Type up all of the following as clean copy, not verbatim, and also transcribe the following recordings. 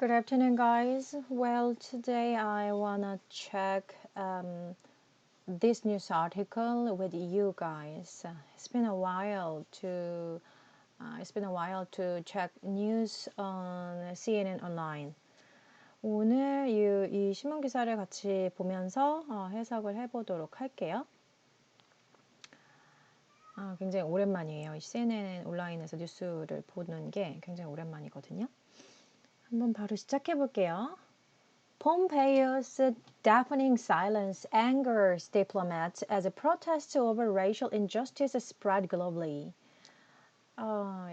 Good afternoon, guys. Well, today I wanna check this news article with you guys. It's been a while to check news on CNN online. 오늘 이 신문 기사를 같이 보면서 해석을 해보도록 할게요. 굉장히 오랜만이에요. CNN 온라인에서 뉴스를 보는 게 굉장히 오랜만이거든요. 한번 바로 시작해 볼게요. Pompeo's deafening silence angers diplomats as a protest over racial injustice spread globally.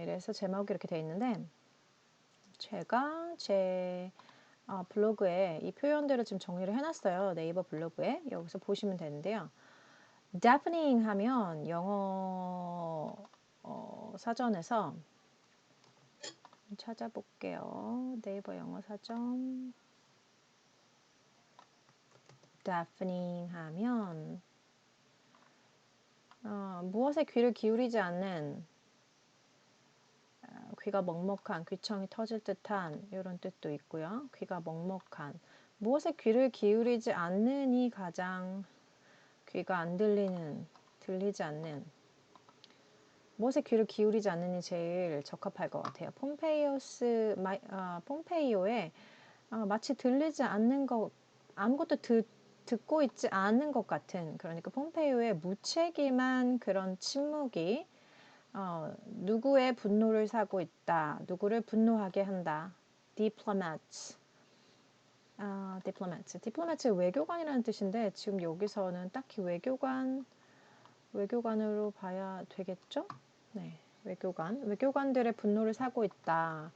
이래서 제목이 이렇게 돼 있는데 제가 제 블로그에 이 표현들을 좀 정리를 해놨어요. 네이버 블로그에 여기서 보시면 되는데요. deafening 하면 영어 사전에서 찾아볼게요. 네이버 영어 사전 deafening 하면 무엇에 귀를 기울이지 않는 귀가 먹먹한, 귀청이 터질 듯한 이런 뜻도 있고요. 귀가 먹먹한, 무엇에 귀를 기울이지 않는이 가장 귀가 안 들리지 않는, 무엇에 귀를 기울이지 않는이 제일 적합할 것 같아요. 폼페이오의 마치 들리지 않는 것, 아무것도 듣고 있지 않은 것 같은, 그러니까 폼페이오의 무책임한 그런 침묵이 누구의 분노를 사고 있다, 누구를 분노하게 한다. diplomats. diplomats 외교관이라는 뜻인데 지금 여기서는 딱히 외교관으로 봐야 되겠죠? 네, 외교관들의 분노를 사고 있다.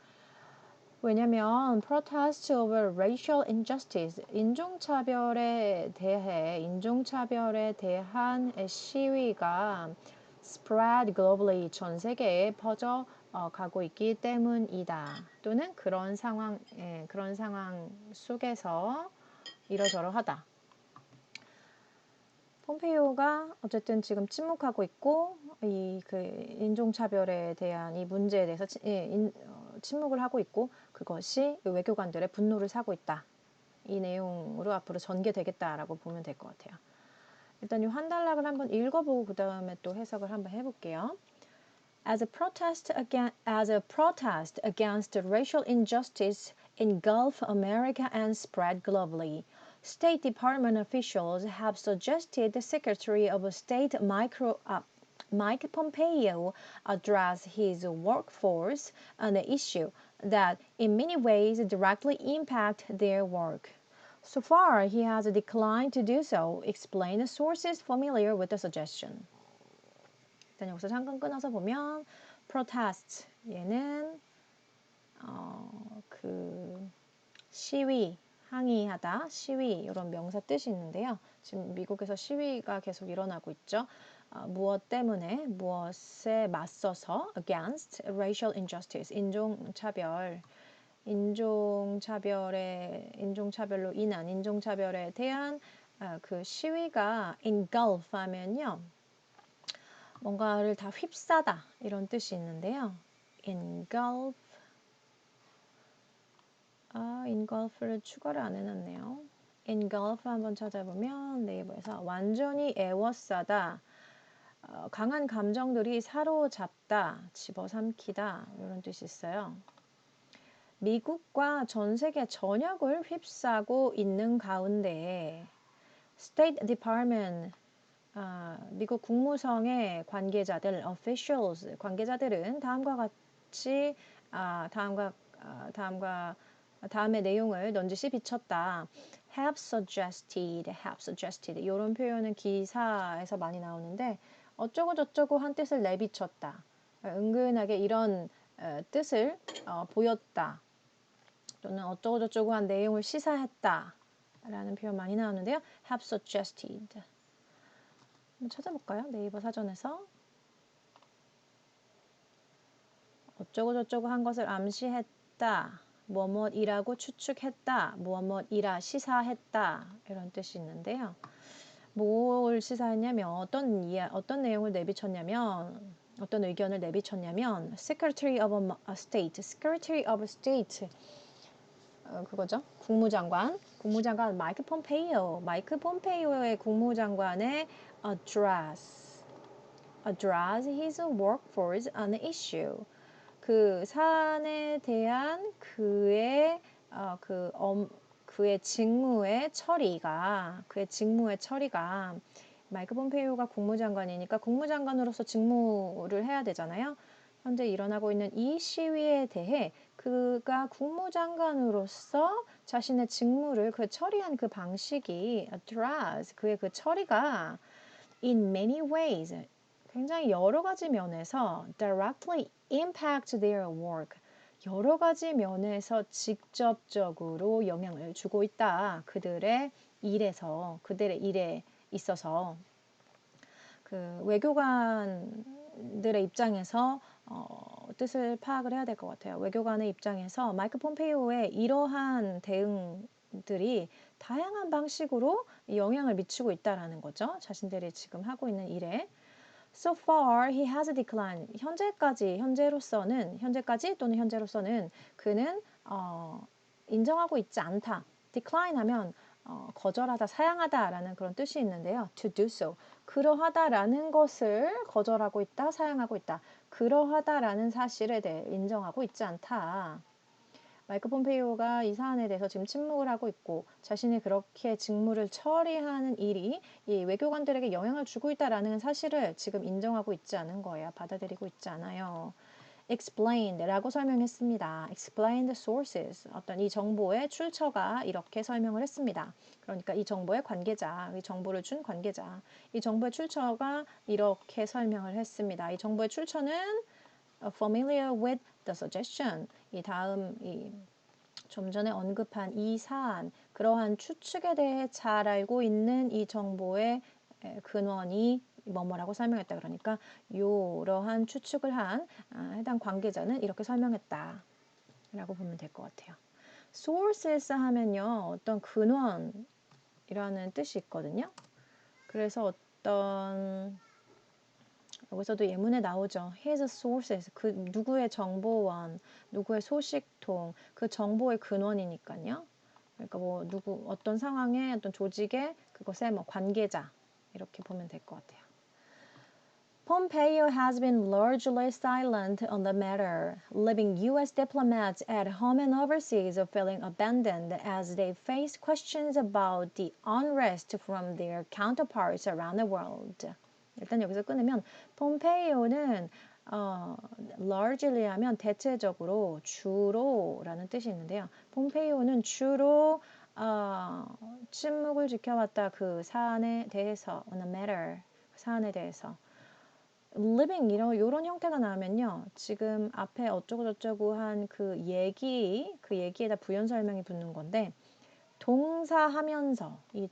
왜냐면 protest over racial injustice, 인종차별에 대한 시위가 spread globally, 전 세계에 퍼져 가고 있기 때문이다. 또는 그런 상황 속에서 이러저러하다. 폼페이오가 어쨌든 지금 침묵하고 있고 그 인종차별에 대한 이 문제에 대해서 침묵을 하고 있고 그것이 외교관들의 분노를 사고 있다. 이 내용으로 앞으로 전개되겠다라고 보면 될 것 같아요. 일단 이 한 단락을 한번 읽어보고 그 다음에 또 해석을 한번 해볼게요. As a protest against racial injustice engulf America and spread globally, State Department officials have suggested the Secretary of State Mike Pompeo address his workforce on the issue that in many ways directly impact their work. So far, he has declined to do so, explain sources familiar with the suggestion. 일단 여기서 잠깐 끊어서 보면 protest 얘는 그 시위, 항의하다, 시위 이런 명사 뜻이 있는데요. 지금 미국에서 시위가 계속 일어나고 있죠. 무엇 때문에, 무엇에 맞서서 against racial injustice, 인종차별로 인한 인종차별에 대한 그 시위가 engulf 하면요. 뭔가를 다 휩싸다 이런 뜻이 있는데요. engulf를 추가를 안 해놨네요. engulf 한번 찾아보면 네이버에서 완전히 에워싸다, 강한 감정들이 사로잡다, 집어삼키다 이런 뜻이 있어요. 미국과 전 세계 전역을 휩싸고 있는 가운데 State Department, 미국 국무성의 관계자들, officials, 관계자들은 다음의 내용을 넌지시 비쳤다. have suggested 이런 표현은 기사에서 많이 나오는데 어쩌고 저쩌고 한 뜻을 내비쳤다. 은근하게 이런 뜻을 보였다. 또는 어쩌고 저쩌고 한 내용을 시사했다. 라는 표현 많이 나오는데요. have suggested. 한번 찾아볼까요? 네이버 사전에서. 어쩌고 저쩌고 한 것을 암시했다. 뭐뭐이라고 추측했다. 뭐뭐이라 시사했다. 이런 뜻이 있는데요. 뭘 시사했냐면 어떤 내용을 내비쳤냐면 어떤 의견을 내비쳤냐면 Secretary of State 그거죠. 국무장관 마이크 폼페이오의 국무장관의 address his workforce on the issue. 그 사안에 대한 그의 직무의 처리가 마이크 폼페이오가 국무장관이니까 국무장관으로서 직무를 해야 되잖아요. 현재 일어나고 있는 이 시위에 대해 그가 국무장관으로서 자신의 직무를 처리한 그 방식이 address 그의 그 처리가 in many ways 굉장히 여러 가지 면에서 directly impact their work 여러 가지 면에서 직접적으로 영향을 주고 있다. 그들의 일에 있어서 그 외교관들의 입장에서 뜻을 파악을 해야 될 것 같아요. 외교관의 입장에서 마이크 폼페이오의 이러한 대응들이 다양한 방식으로 영향을 미치고 있다라는 거죠. 자신들이 지금 하고 있는 일에. So far, he has declined. 현재로서는 그는 인정하고 있지 않다. decline 하면 거절하다, 사양하다라는 그런 뜻이 있는데요. to do so. 그러하다라는 것을 거절하고 있다, 사양하고 있다. 그러하다라는 사실에 대해 인정하고 있지 않다. 마이크 폼페이오가 이 사안에 대해서 지금 침묵을 하고 있고 자신이 그렇게 직무를 처리하는 일이 이 외교관들에게 영향을 주고 있다라는 사실을 지금 인정하고 있지 않은 거예요. 받아들이고 있지 않아요. explained라고 설명했습니다. explain the sources. 어떤 이 정보의 출처가 이렇게 설명을 했습니다. 그러니까 이 정보의 관계자, 이 정보를 준 관계자, 이 정보의 출처가 이렇게 설명을 했습니다. 이 정보의 출처는 familiar with the suggestion. 좀 전에 언급한 이 사안, 그러한 추측에 대해 잘 알고 있는 이 정보의 근원이 뭐뭐라고 설명했다. 그러니까 이러한 추측을 한 해당 관계자는 이렇게 설명했다. 라고 보면 될 것 같아요. sources 하면요. 어떤 근원이라는 뜻이 있거든요. 그래서 여기서도 예문에 나오죠. His sources, 그 누구의 정보원, 누구의 소식통, 그 정보의 근원이니까요. 그러니까 어떤 상황에 어떤 조직의 그것의 관계자 이렇게 보면 될 것 같아요. Pompeo has been largely silent on the matter, leaving U.S. diplomats at home and overseas feeling abandoned as they face questions about the unrest from their counterparts around the world. 일단 여기서 끊으면 폼페이오는 largely 하면 대체적으로 주로라는 뜻이 있는데요. 폼페이오는 주로 침묵을 지켜왔다 그 사안에 대해서 on the matter 그 사안에 대해서 living 이런 형태가 나오면요. 지금 앞에 어쩌고저쩌고 한 그 얘기에다 부연 설명이 붙는 건데 동사하면서 이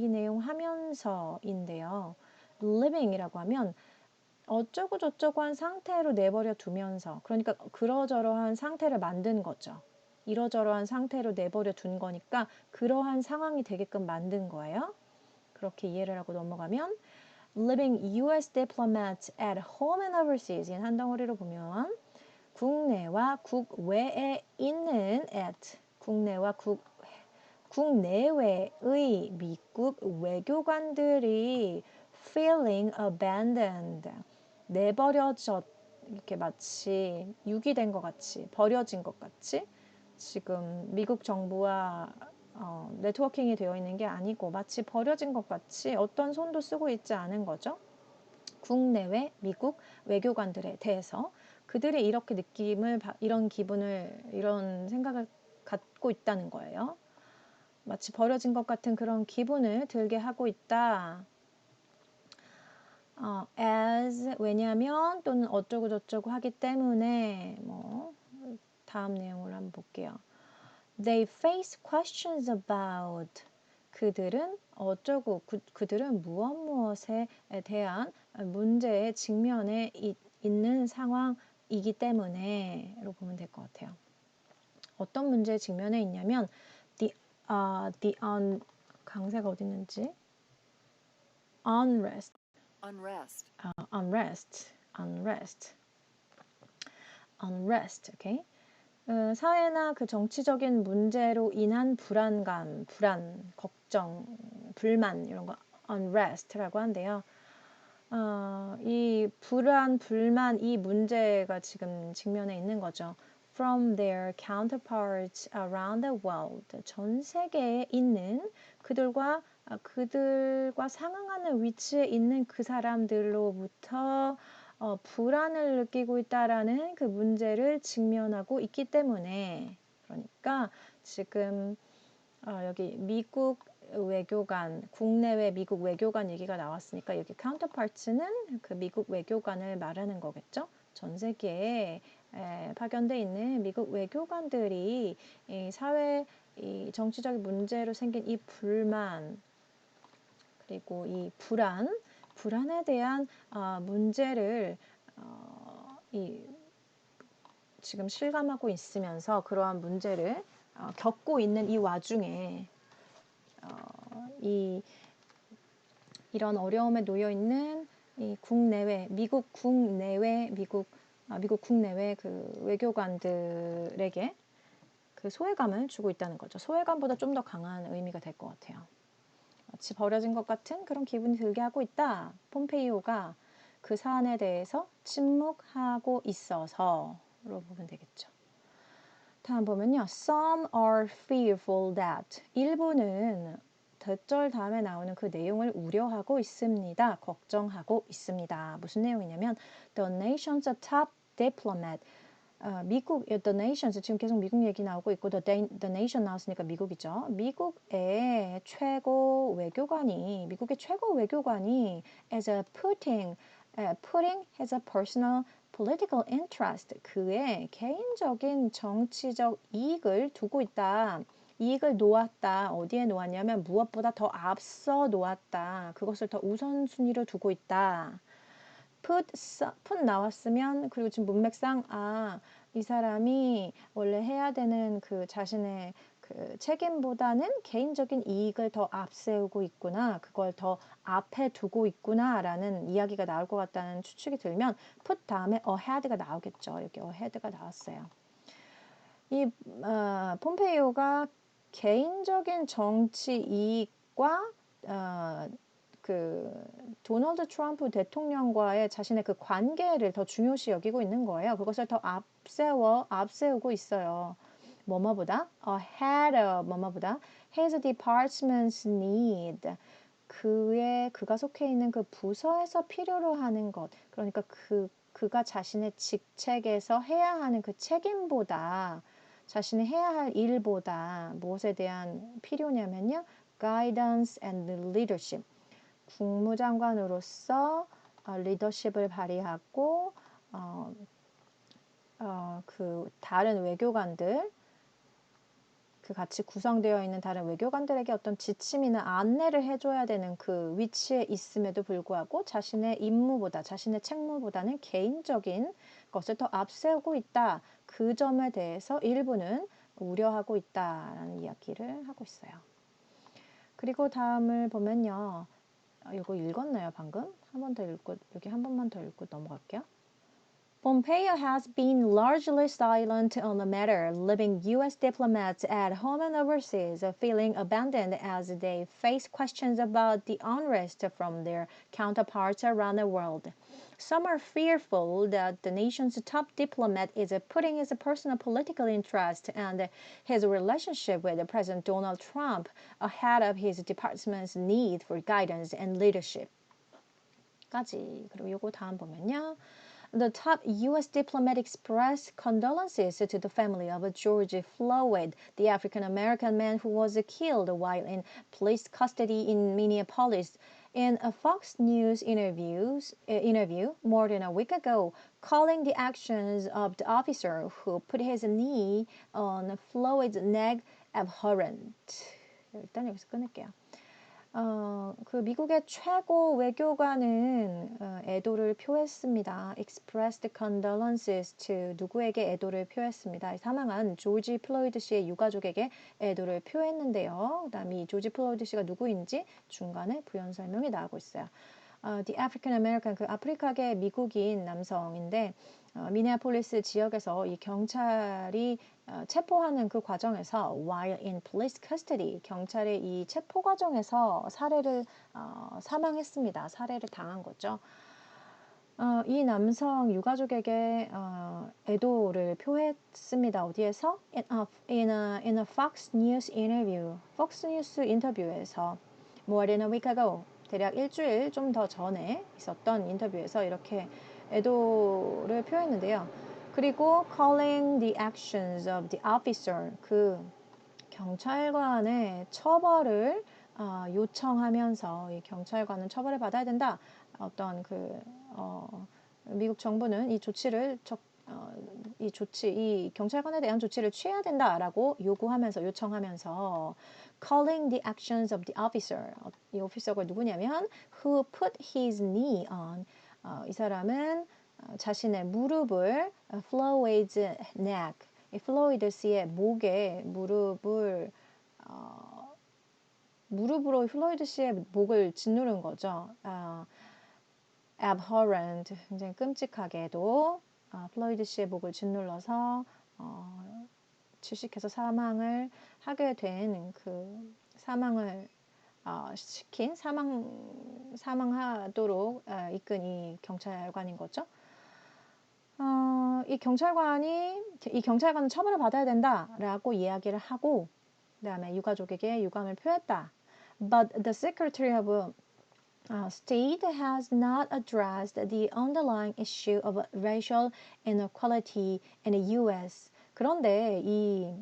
내용 하면서인데요. living이라고 하면 어쩌고저쩌고 한 상태로 내버려 두면서 그러니까 그러저러한 상태를 만든 거죠. 이러저러한 상태로 내버려 둔 거니까 그러한 상황이 되게끔 만든 거예요. 그렇게 이해를 하고 넘어가면 living U.S. diplomats at home and overseas 한 덩어리로 보면 국내와 국외에 있는 국내외의 미국 외교관들이 feeling abandoned 이렇게 마치 유기된 것 같이 버려진 것 같이 지금 미국 정부와 네트워킹이 되어 있는 게 아니고 마치 버려진 것 같이 어떤 손도 쓰고 있지 않은 거죠. 국내외 미국 외교관들에 대해서 그들이 이렇게 이런 생각을 갖고 있다는 거예요. 마치 버려진 것 같은 그런 기분을 들게 하고 있다. as 왜냐하면 또는 어쩌고저쩌고 하기 때문에 다음 내용을 한번 볼게요. They face questions about 그들은 무엇에 대한 문제에 직면해 있는 상황이기 때문에로 보면 될 것 같아요. 어떤 문제에 직면해 있냐면 강세가 어디 있는지 unrest, okay? 사회나 그 정치적인 문제로 인한 불안감, 불안, 걱정, 불만 이런 거 unrest라고 한대요. 이 불안, 불만 이 문제가 지금 직면해 있는 거죠. From their counterparts around the world. 전 세계에 있는 그들과 상응하는 위치에 있는 그 사람들로부터 불안을 느끼고 있다라는 그 문제를 직면하고 있기 때문에 그러니까 지금 여기 미국 외교관, 국내외 미국 외교관 얘기가 나왔으니까 여기 counterparts는 그 미국 외교관을 말하는 거겠죠. 전 세계에 파견돼 있는 미국 외교관들이 이 사회, 이 정치적인 문제로 생긴 이 불만 그리고 이 불안에 대한 문제를 지금 실감하고 있으면서 그러한 문제를 겪고 있는 이 와중에 이런 어려움에 놓여 있는 이 국내외 미국 국내외 그 외교관들에게 그 소외감을 주고 있다는 거죠. 소외감보다 좀 더 강한 의미가 될 것 같아요. 마치 버려진 것 같은 그런 기분이 들게 하고 있다. 폼페이오가 그 사안에 대해서 침묵하고 있어서로 보면 되겠죠. 다음 보면요. Some are fearful that 일부는 대절 다음에 나오는 그 내용을 우려하고 있습니다. 걱정하고 있습니다. 무슨 내용이냐면 The nation's top diplomat 미국, The Nations, 지금 계속 미국 얘기 나오고 있고, The Nation 나왔으니까 미국이죠. 미국의 최고 외교관이 as a putting as a personal political interest, 그의 개인적인 정치적 이익을 두고 있다. 이익을 놓았다. 어디에 놓았냐면 무엇보다 더 앞서 놓았다. 그것을 더 우선순위로 두고 있다. put 나왔으면 그리고 지금 문맥상 이 사람이 원래 해야 되는 그 자신의 그 책임보다는 개인적인 이익을 더 앞세우고 있구나. 그걸 더 앞에 두고 있구나라는 이야기가 나올 것 같다는 추측이 들면 put 다음에 ahead가 나오겠죠. 여기 ahead가 나왔어요. 이 폼페이오가 개인적인 정치 이익과 그 도널드 트럼프 대통령과의 자신의 그 관계를 더 중요시 여기고 있는 거예요. 그것을 더 앞세우고 있어요. 뭐뭐보다 ahead of 뭐뭐보다 his department's need 그가 속해 있는 그 부서에서 필요로 하는 것 그러니까 그가 자신의 직책에서 해야 하는 그 책임보다 자신이 해야 할 일보다 무엇에 대한 필요냐면요. guidance and leadership 국무장관으로서 리더십을 발휘하고 그 다른 외교관들 그 같이 구성되어 있는 다른 외교관들에게 어떤 지침이나 안내를 해줘야 되는 그 위치에 있음에도 불구하고 자신의 임무보다 자신의 책무보다는 개인적인 것을 더 앞세우고 있다. 그 점에 대해서 일부는 우려하고 있다라는 이야기를 하고 있어요. 그리고 다음을 보면요. 이거 읽었나요, 방금? 한 번 더 읽고, 여기 한 번만 더 읽고 넘어갈게요. Pompeo has been largely silent on the matter, leaving U.S. diplomats at home and overseas feeling abandoned as they face questions about the unrest from their counterparts around the world. Some are fearful that the nation's top diplomat is putting his personal political interest and his relationship with President Donald Trump ahead of his department's need for guidance and leadership. 까지. 그리고 요거 다음 보면요. The top U.S. diplomat expressed condolences to the family of George Floyd, the African-American man who was killed while in police custody in Minneapolis. In a Fox News interview more than a week ago, calling the actions of the officer who put his knee on Floyd's neck abhorrent. 일단 여기서 끊을게요. 그 미국의 최고 외교관은 애도를 표했습니다. expressed condolences to 누구에게 애도를 표했습니다. 사망한 조지 플로이드 씨의 유가족에게 애도를 표했는데요. 그다음에 이 조지 플로이드 씨가 누구인지 중간에 부연 설명이 나오고 있어요. The African American 그 아프리카계 미국인 남성인데 미네아폴리스 지역에서 이 경찰이 체포하는 그 과정에서 while in police custody 경찰의 이 체포 과정에서 사망했습니다. 살해를 당한 거죠. 이 남성 유가족에게 애도를 표했습니다. 어디에서? In a Fox News interview. Fox News 인터뷰에서 more than a week ago. 대략 일주일 좀 더 전에 있었던 인터뷰에서 이렇게 애도를 표했는데요. 그리고 calling the actions of the officer. 그 경찰관의 처벌을 요청하면서 이 경찰관은 처벌을 받아야 된다. 어떤 미국 정부는 이 경찰관에 대한 조치를 취해야 된다라고 요청하면서 calling the actions of the officer. 이 오피서가 누구냐면 who put his knee on. 이 사람은 자신의 무릎을 Floyd's neck. 이 플로이드 씨의 목에 무릎으로 플로이드 씨의 목을 짓누른 거죠. abhorrent, 굉장히 끔찍하게도 플로이드 씨의 목을 짓눌러서 질식해서 사망을 하게 된 그 사망을 시킨 사망하도록 이끈 이 경찰관인 거죠. 이 경찰관은 처벌을 받아야 된다라고 이야기를 하고 그다음에 유가족에게 유감을 표했다. But the Secretary of State has not addressed the underlying issue of racial inequality in the U.S. 그런데 이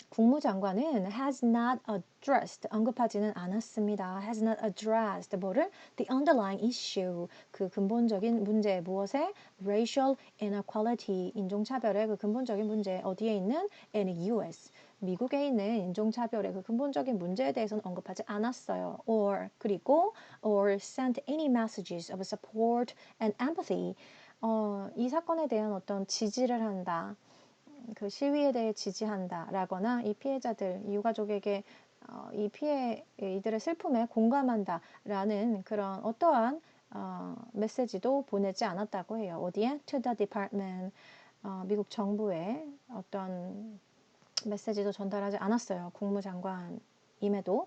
국무장관은 has not addressed 언급하지는 않았습니다. has not addressed 뭐를? the underlying issue 그 근본적인 문제 무엇에? racial inequality 인종차별의 그 근본적인 문제 어디에 있는? in the U.S. 미국에 있는 인종차별의 그 근본적인 문제에 대해서는 언급하지 않았어요. 그리고 sent any messages of support and empathy 이 사건에 대한 어떤 지지를 한다. 그 시위에 대해 지지한다라거나 이 피해자들, 이 유가족에게 이들의 슬픔에 공감한다라는 그런 어떠한 메시지도 보내지 않았다고 해요. 어디에? To the department. 미국 정부에 어떤 메시지도 전달하지 않았어요. 국무장관임에도.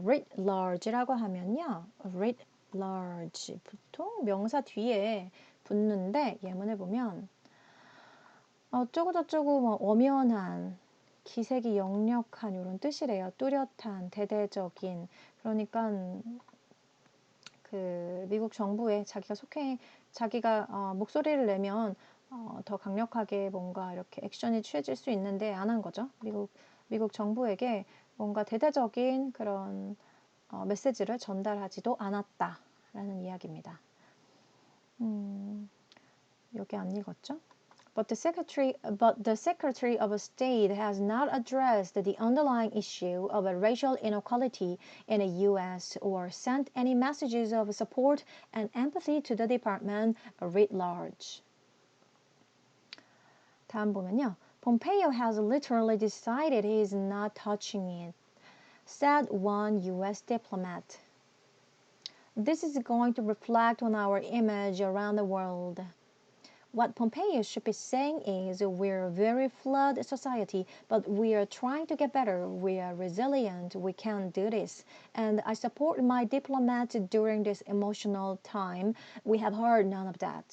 writ large라고 하면요. writ large 보통 명사 뒤에 붙는데 예문을 보면 어쩌고저쩌고 뭐 엄연한, 기색이 역력한 이런 뜻이래요. 뚜렷한, 대대적인. 그러니까 그 미국 정부에 자기가 목소리를 내면 더 강력하게 뭔가 이렇게 액션이 취해질 수 있는데 안 한 거죠. 미국 정부에게 뭔가 대대적인 그런 메시지를 전달하지도 않았다라는 이야기입니다. 여기 안 읽었죠? But the Secretary of State has not addressed the underlying issue of racial inequality in the U.S. or sent any messages of support and empathy to the department writ large. 다음 보면요. Pompeo has literally decided he is not touching it, said one U.S. diplomat. This is going to reflect on our image around the world. What Pompeo should be saying is we're a very flawed society, but we are trying to get better. We are resilient. We can do this. And I support my diplomats during this emotional time. We have heard none of that.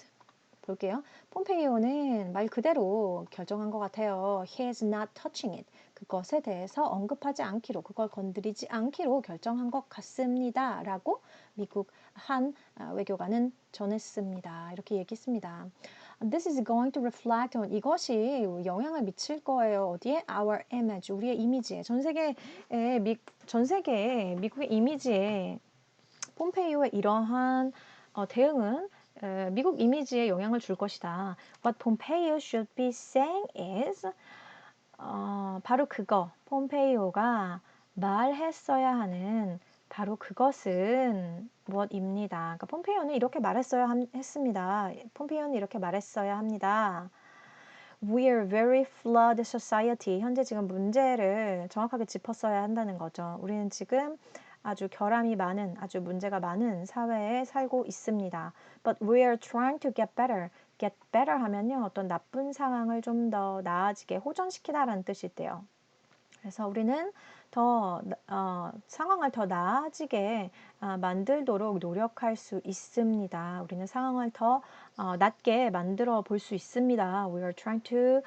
볼게요. 폼페이오는 말 그대로 결정한 것 같아요. He is not touching it. 그것에 대해서 언급하지 않기로, 그걸 건드리지 않기로 결정한 것 같습니다. 라고 미국 한 외교관은 전했습니다. 이렇게 얘기했습니다. This is going to reflect on 이것이 영향을 미칠 거예요. 어디에? Our image, 우리의 이미지에. 전 세계의 미국의 이미지에 폼페이오의 이러한 대응은 미국 이미지에 영향을 줄 것이다. What Pompeo should be saying is 바로 그거, 폼페이오가 말했어야 하는 바로 그것은 무엇입니다. 그러니까 폼페이오는 이렇게 했습니다. 폼페이오는 이렇게 말했어야 합니다. We are very flawed society. 현재 지금 문제를 정확하게 짚었어야 한다는 거죠. 우리는 지금 아주 결함이 많은, 아주 문제가 많은 사회에 살고 있습니다. But we are trying to get better. get better 하면요. 어떤 나쁜 상황을 좀 더 나아지게 호전시키다라는 뜻이 있대요. 그래서 우리는 더 상황을 더 나아지게 만들도록 노력할 수 있습니다. 우리는 상황을 더 낫게 만들어 볼 수 있습니다. We are trying to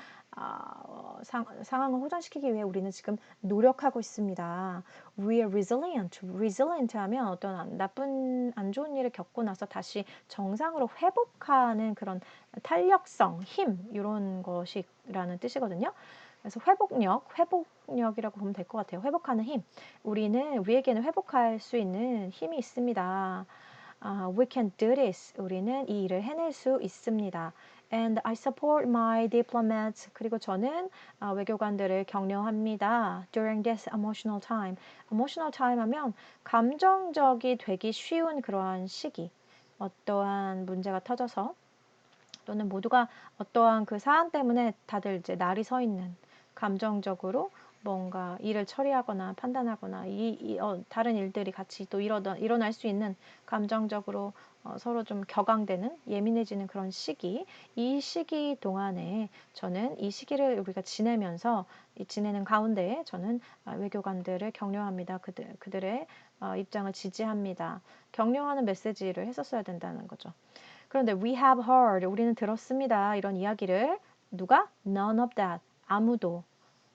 상황을 호전시키기 위해 우리는 지금 노력하고 있습니다. We are resilient. resilient 하면 어떤 나쁜 안 좋은 일을 겪고 나서 다시 정상으로 회복하는 그런 탄력성, 힘 이런 것이라는 뜻이거든요. 그래서 회복력이라고 보면 될 것 같아요. 회복하는 힘. 우리에게는 회복할 수 있는 힘이 있습니다. We can do this. 우리는 이 일을 해낼 수 있습니다. And I support my diplomats. 그리고 저는 외교관들을 격려합니다. During this emotional time. emotional time 하면 감정적이 되기 쉬운 그러한 시기. 어떠한 문제가 터져서 또는 모두가 어떠한 그 사안 때문에 다들 이제 날이 서 있는 감정적으로 뭔가 일을 처리하거나 판단하거나 다른 일들이 같이 또 일어날 수 있는 감정적으로 서로 좀 격앙되는 예민해지는 그런 시기 이 시기 동안에 저는 이 시기를 우리가 지내면서 지내는 가운데 저는 외교관들을 격려합니다. 그들의 입장을 지지합니다. 격려하는 메시지를 했었어야 된다는 거죠. 그런데 we have heard, 우리는 들었습니다. 이런 이야기를 누가? None of that, 아무도.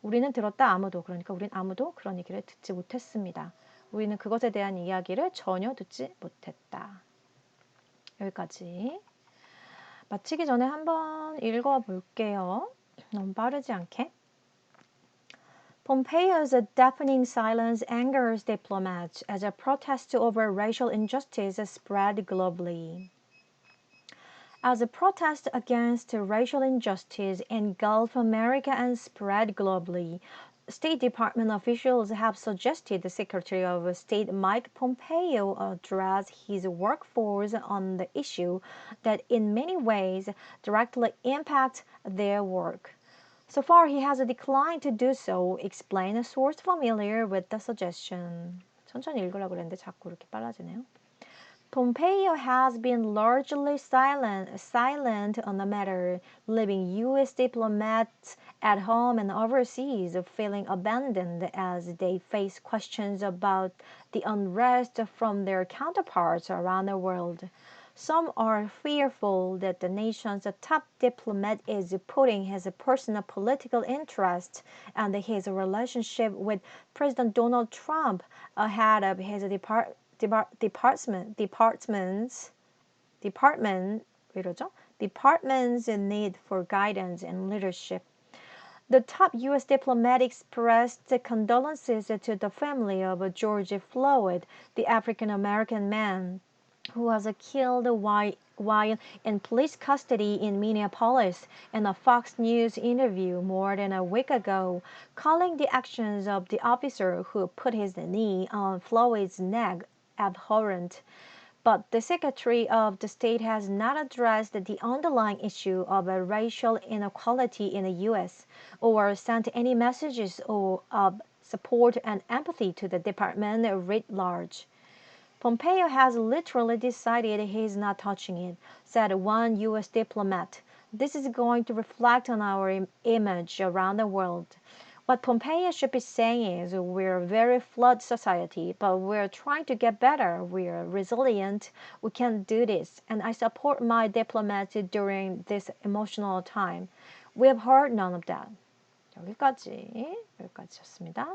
우리는 들었다 아무도. 그러니까 우린 아무도 그런 얘기를 듣지 못했습니다. 우리는 그것에 대한 이야기를 전혀 듣지 못했다. 여기까지. 마치기 전에 한번 읽어볼게요. 너무 빠르지 않게. Pompeo's deafening silence angers diplomats as a protest over racial injustice spread globally. As a protest against racial injustice engulfed America and spread globally, State Department officials have suggested the Secretary of State Mike Pompeo address his workforce on the issue that in many ways directly impact their work. So far, he has declined to do so, explained a source familiar with the suggestion. 천천히 읽으려고 그랬는데 자꾸 이렇게 빨라지네요. Pompeo has been largely silent on the matter, leaving U.S. diplomats at home and overseas feeling abandoned as they face questions about the unrest from their counterparts around the world. Some are fearful that the nation's top diplomat is putting his personal political interest and his relationship with President Donald Trump ahead of his department's need for guidance and leadership. The top U.S. diplomat expressed condolences to the family of George Floyd, the African-American man who was killed while in police custody in Minneapolis, in a Fox News interview more than a week ago, calling the actions of the officer who put his knee on Floyd's neck abhorrent. But the Secretary of the State has not addressed the underlying issue of racial inequality in the U.S. or sent any messages of support and empathy to the department writ large. Pompeo has literally decided he's not touching it, said one U.S. diplomat. This is going to reflect on our image around the world. What Pompeo should be saying is we're a very flawed society, but we're trying to get better. We're resilient. We can do this. And I support my diplomats during this emotional time. We have heard none of that. 여기까지였습니다.